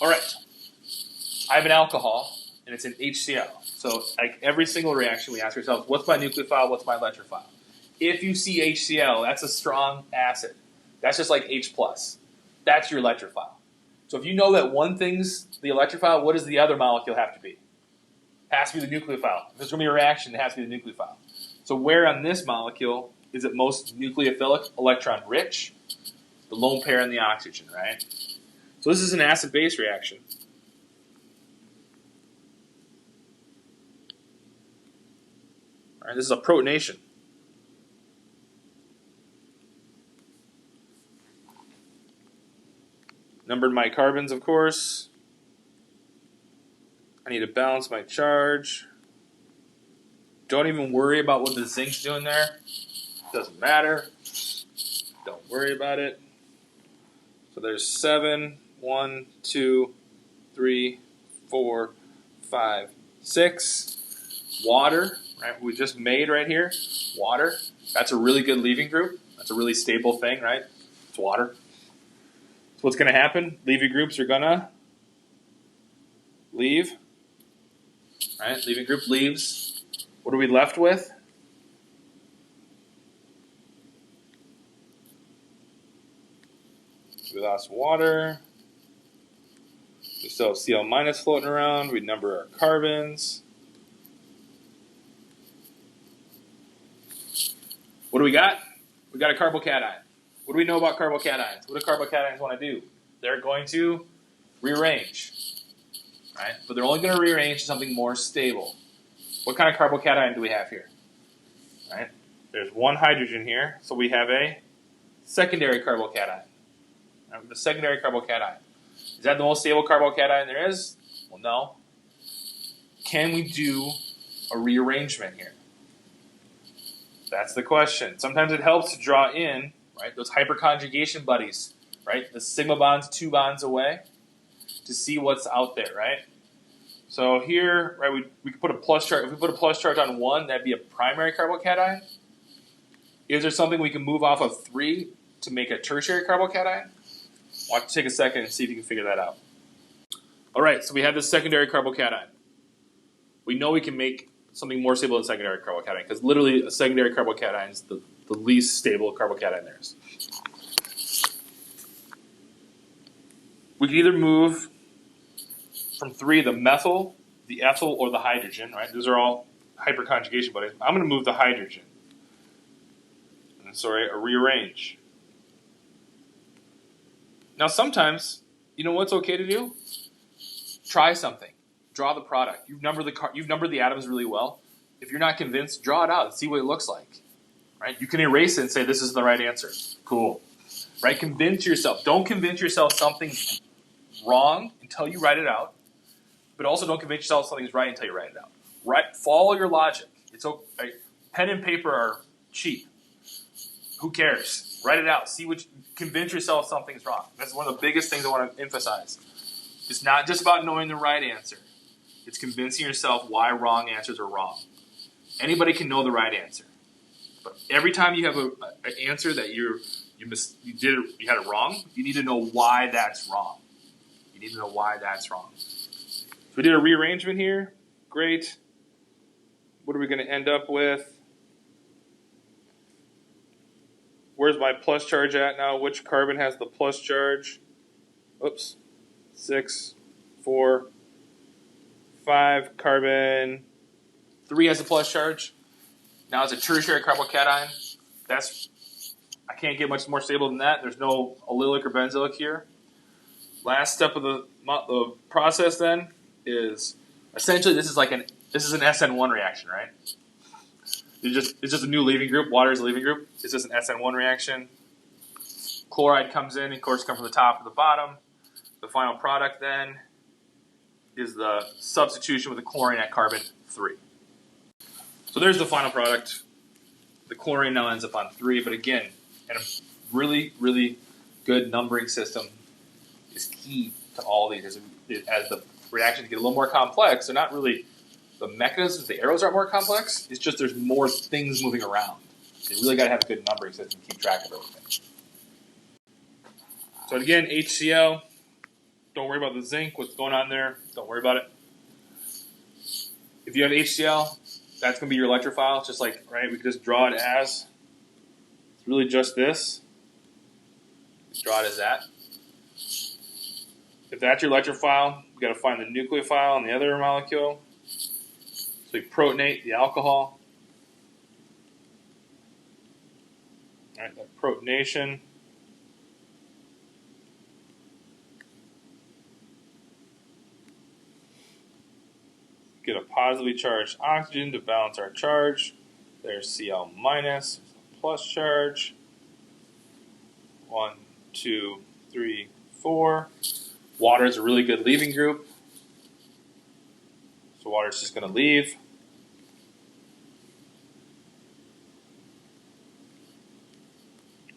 All right, I have an alcohol, and it's an HCl. So like every single reaction, we ask ourselves, what's my nucleophile, what's my electrophile? If you see HCl, that's a strong acid. That's just like H+. That's your electrophile. So if you know that one thing's the electrophile, what does the other molecule have to be? It has to be the nucleophile. If there's going to be a reaction, it has to be the nucleophile. So where on this molecule is it most nucleophilic, electron rich? The lone pair and the oxygen, right? So this is an acid-base reaction. All right, this is a protonation. Numbered my carbons, of course. I need to balance my charge. Don't even worry about what the zinc's doing there. Doesn't matter. Don't worry about it. So there's 7, 1, 2, 3, 4, 5, 6. Water, right? We just made right here. Water. That's a really good leaving group. That's a really stable thing, right? It's water. So what's going to happen? Leaving groups are going to leave. Right? Leaving group leaves. What are we left with? We lost water. We still have Cl minus floating around. We number our carbons. What do we got? We got a carbocation. What do we know about carbocations? What do carbocations want to do? They're going to rearrange. Right? But they're only going to rearrange to something more stable. What kind of carbocation do we have here? Right? There's one hydrogen here, so we have a secondary carbocation. Right? The secondary carbocation. Is that the most stable carbocation there is? Well, no. Can we do a rearrangement here? That's the question. Sometimes it helps to draw in, right, those hyperconjugation buddies, right? The sigma bonds 2 bonds away to see what's out there, right? So here, right, we could put a plus charge. If we put a plus charge on 1, that'd be a primary carbocation. Is there something we can move off of 3 to make a tertiary carbocation? Watch, take a second and see if you can figure that out. All right, so we have this secondary carbocation. We know we can make something more stable than secondary carbocation because literally a secondary carbocation is the least stable carbocation there is. We can either move from 3 the methyl, the ethyl, or the hydrogen, right? Those are all hyperconjugation buddies. I'm going to move the hydrogen. And sorry, rearrange. Now sometimes, you know what's okay to do? Try something. Draw the product. You've numbered the atoms really well. If you're not convinced, draw it out and see what it looks like. Right? You can erase it and say this is the right answer. Cool. Right? Convince yourself. Don't convince yourself something's wrong until you write it out. But also don't convince yourself something's right until you write it out. Right? Follow your logic. It's okay. Pen and paper are cheap. Who cares? Write it out. Convince yourself something's wrong. That's one of the biggest things I want to emphasize. It's not just about knowing the right answer. It's convincing yourself why wrong answers are wrong. Anybody can know the right answer. But every time you have an answer that you had it wrong, you need to know why that's wrong. You need to know why that's wrong. So we did a rearrangement here. Great. What are we going to end up with? Where's my plus charge at now? Which carbon has the plus charge? Oops. 6, 4, 5. Carbon 3 has a plus charge. Now it's a tertiary carbocation. I can't get much more stable than that. There's no allylic or benzylic here. Last step of the process then is essentially this is an SN1 reaction, right? It's just a new leaving group. Water is a leaving group. It's just an SN1 reaction. Chloride comes in, of course, comes from the top to the bottom. The final product then is the substitution with the chlorine at carbon 3. So there's the final product. The chlorine now ends up on 3, but again, and a really, really good numbering system is key to all these. As the reactions get a little more complex, they're not really the mechanisms, the arrows aren't more complex. It's just there's more things moving around. You really got to have a good numbering system to keep track of everything. So again, HCl, Don't worry about the zinc, what's going on there. Don't worry about it. If you have HCl, that's going to be your electrophile. It's just like, right, we can just draw it as, it's really just this. Just draw it as that. If that's your electrophile, we've got to find the nucleophile on the other molecule. So we protonate the alcohol. All right, that protonation. Get a positively charged oxygen to balance our charge. There's Cl minus, plus charge. 1, 2, 3, 4. Water is a really good leaving group. So water is just going to leave.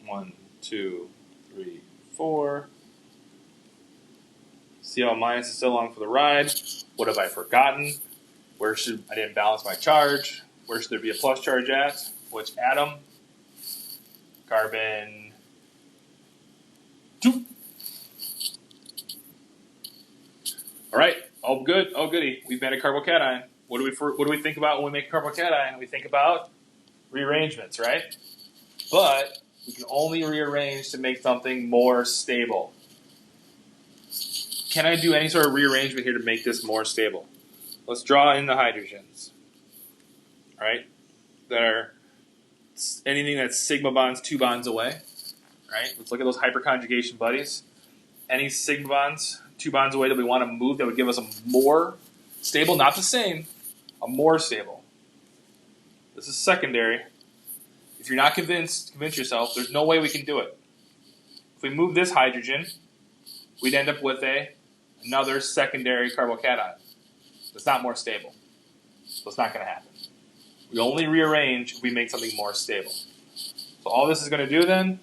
One, 2, 3, 4. Cl minus is still along for the ride. What have I forgotten? I didn't balance my charge. Where should there be a plus charge at? Which atom? Carbon 2. All right, all good, all goody. We've made a carbocation. What do we think about when we make a carbocation? We think about rearrangements, right? But we can only rearrange to make something more stable. Can I do any sort of rearrangement here to make this more stable? Let's draw in the hydrogens. All right, that are anything that's sigma bonds 2 bonds away. Right? Let's look at those hyperconjugation buddies. Any sigma bonds 2 bonds away that we want to move that would give us a more stable, not the same, a more stable. This is secondary. If you're not convinced, convince yourself. There's no way we can do it. If we move this hydrogen, we'd end up with another secondary carbocation. It's not more stable. So it's not going to happen. We only rearrange if we make something more stable. So all this is going to do then,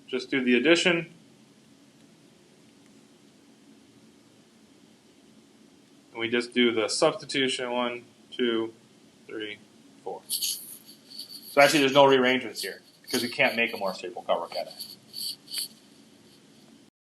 just do the addition. And we just do the substitution. 1, 2, 3, 4. So actually there's no rearrangements here because we can't make a more stable carbocation.